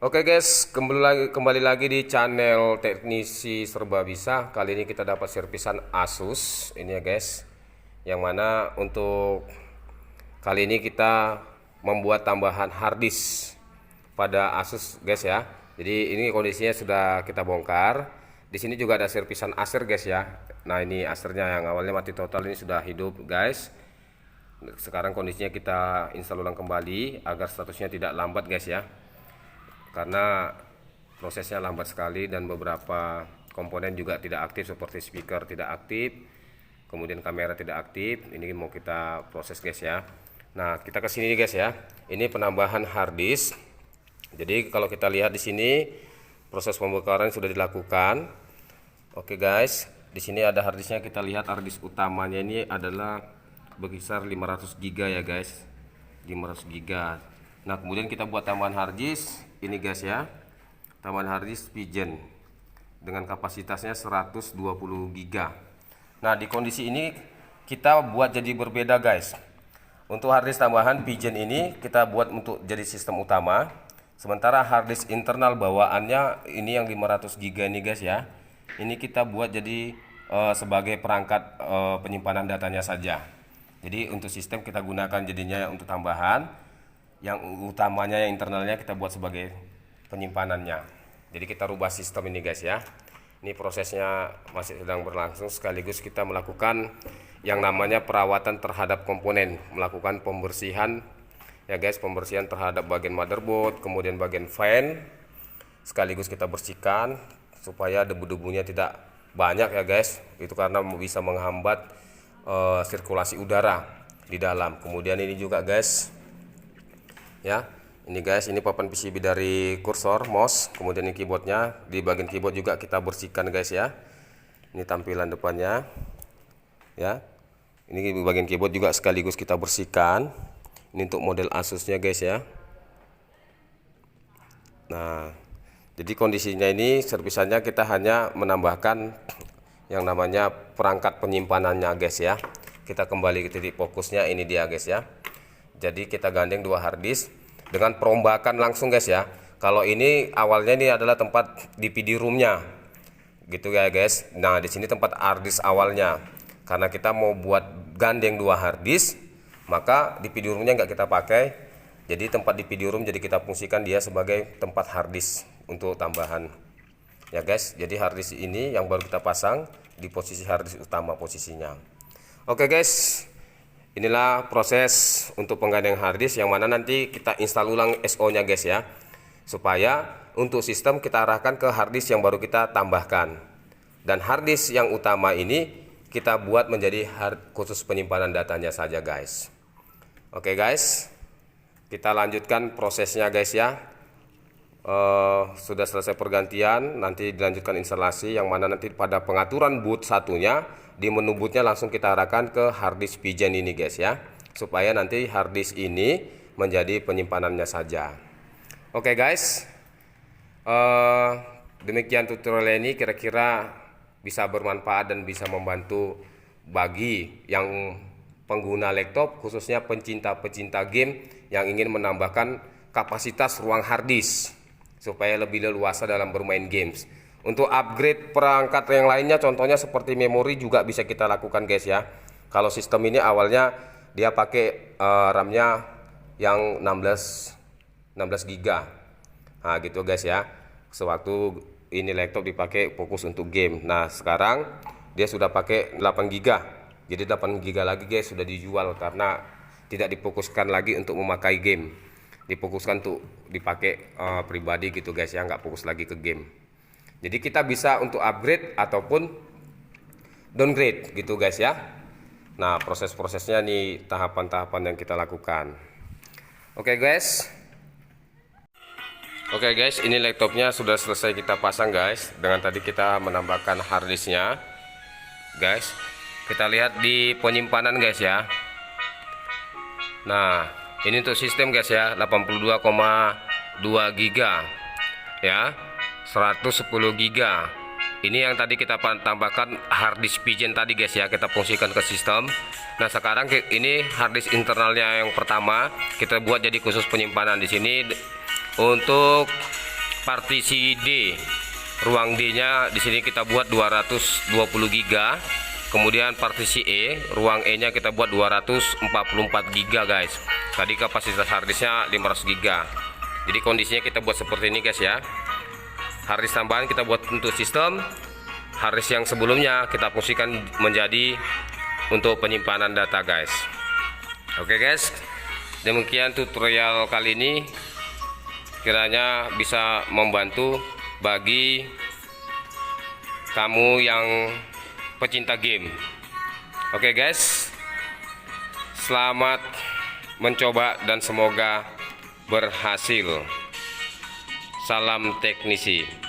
Oke guys, kembali lagi di channel Teknisi Serba Bisa. Kali ini kita dapat servisan Asus ini ya guys. Yang mana untuk kali ini kita membuat tambahan harddisk pada Asus guys ya. Jadi ini kondisinya sudah kita bongkar. Di sini juga ada servisan Acer guys ya. Nah, ini Acernya yang awalnya mati total ini sudah hidup guys. Sekarang kondisinya kita install ulang kembali agar statusnya tidak lambat guys ya, karena prosesnya lambat sekali dan beberapa komponen juga tidak aktif, seperti speaker tidak aktif, kemudian kamera tidak aktif. Ini mau kita proses guys ya. Nah, kita ke sini guys ya. Ini penambahan harddisk. Jadi kalau kita lihat di sini proses pembongkaran sudah dilakukan. Oke guys, di sini ada harddisknya. Kita lihat harddisk utamanya ini adalah berkisar 500 GB ya guys. 500 GB. Nah, kemudian kita buat tambahan harddisk ini guys ya. Tambahan harddisk Pigeon dengan kapasitasnya 120 GB. Nah, di kondisi ini kita buat jadi berbeda guys. Untuk harddisk tambahan Pigeon ini kita buat untuk jadi sistem utama. Sementara harddisk internal bawaannya ini yang 500 GB ini guys ya. Ini kita buat jadi sebagai perangkat penyimpanan datanya saja. Jadi untuk sistem kita gunakan jadinya untuk tambahan. Yang utamanya, yang internalnya kita buat sebagai penyimpanannya. Jadi kita rubah sistem ini guys ya. Ini prosesnya masih sedang berlangsung, sekaligus kita melakukan yang namanya perawatan terhadap komponen, melakukan pembersihan ya guys, pembersihan terhadap bagian motherboard, kemudian bagian fan, sekaligus kita bersihkan supaya debu-debunya tidak banyak ya guys. Itu karena bisa menghambat sirkulasi udara di dalam. Kemudian ini juga guys ya, ini guys, ini papan PCB dari kursor mouse, kemudian ini keyboardnya. Di bagian keyboard juga kita bersihkan guys ya. Ini tampilan depannya ya. Ini bagian keyboard juga sekaligus kita bersihkan. Ini untuk model Asusnya guys ya. Nah, jadi kondisinya ini servisannya kita hanya menambahkan yang namanya perangkat penyimpanannya guys ya. Kita kembali ke titik fokusnya, ini dia guys ya. Jadi kita gandeng dua harddisk dengan perombakan langsung guys ya. Kalau ini awalnya ini adalah tempat DVD roomnya gitu ya guys. Nah, di sini tempat harddisk awalnya. Karena kita mau buat gandeng dua harddisk, maka DVD roomnya nggak kita pakai. Jadi tempat DVD room jadi kita fungsikan dia sebagai tempat harddisk untuk tambahan ya guys. Jadi harddisk ini yang baru kita pasang di posisi harddisk utama posisinya. Oke guys, inilah proses untuk penggandeng harddisk, yang mana nanti kita install ulang SO nya guys ya, supaya untuk sistem kita arahkan ke harddisk yang baru kita tambahkan. Dan harddisk yang utama ini kita buat menjadi khusus penyimpanan datanya saja guys. Oke guys, kita lanjutkan prosesnya guys ya. Sudah selesai pergantian, nanti dilanjutkan instalasi, yang mana nanti pada pengaturan boot satunya di menu bootnya langsung kita arahkan ke harddisk Pigeon ini guys ya, supaya nanti harddisk ini menjadi penyimpanannya saja. Oke guys, demikian tutorial ini, kira-kira bisa bermanfaat dan bisa membantu bagi yang pengguna laptop, khususnya pencinta-pencinta game yang ingin menambahkan kapasitas ruang harddisk supaya lebih leluasa dalam bermain games. Untuk upgrade perangkat yang lainnya, contohnya seperti memori, juga bisa kita lakukan guys ya. Kalau sistem ini awalnya dia pakai RAM-nya yang 16 GB. Nah gitu guys ya. Sewaktu ini laptop dipakai fokus untuk game. Nah sekarang dia sudah pakai 8 GB. Jadi 8 GB lagi guys sudah dijual karena tidak difokuskan lagi untuk memakai game. Difokuskan untuk dipakai pribadi gitu guys ya, nggak fokus lagi ke game. Jadi kita bisa untuk upgrade ataupun downgrade gitu guys ya. Nah, proses-prosesnya nih, tahapan-tahapan yang kita lakukan. Oke guys, ini laptopnya sudah selesai kita pasang guys. Dengan tadi kita menambahkan harddisknya guys. Kita lihat di penyimpanan guys ya. Nah, ini untuk sistem guys ya, 82,2 GB ya, 110 GB. Ini yang tadi kita tambahkan harddisk Pigeon tadi guys ya, kita fungsikan ke sistem. Nah sekarang ini harddisk internalnya yang pertama kita buat jadi khusus penyimpanan. Di sini untuk partisi D, ruang D-nya di sini kita buat 220 GB. Kemudian partisi E, ruang E-nya kita buat 244 GB, guys. Tadi kapasitas harddisknya 500 GB. Jadi kondisinya kita buat seperti ini, guys ya. Harddisk tambahan kita buat untuk sistem, harddisk yang sebelumnya kita fungsikan menjadi untuk penyimpanan data, guys. Oke, guys. Demikian tutorial kali ini, kiranya bisa membantu bagi kamu yang pecinta game. Oke, guys, selamat mencoba dan semoga berhasil. Salam teknisi.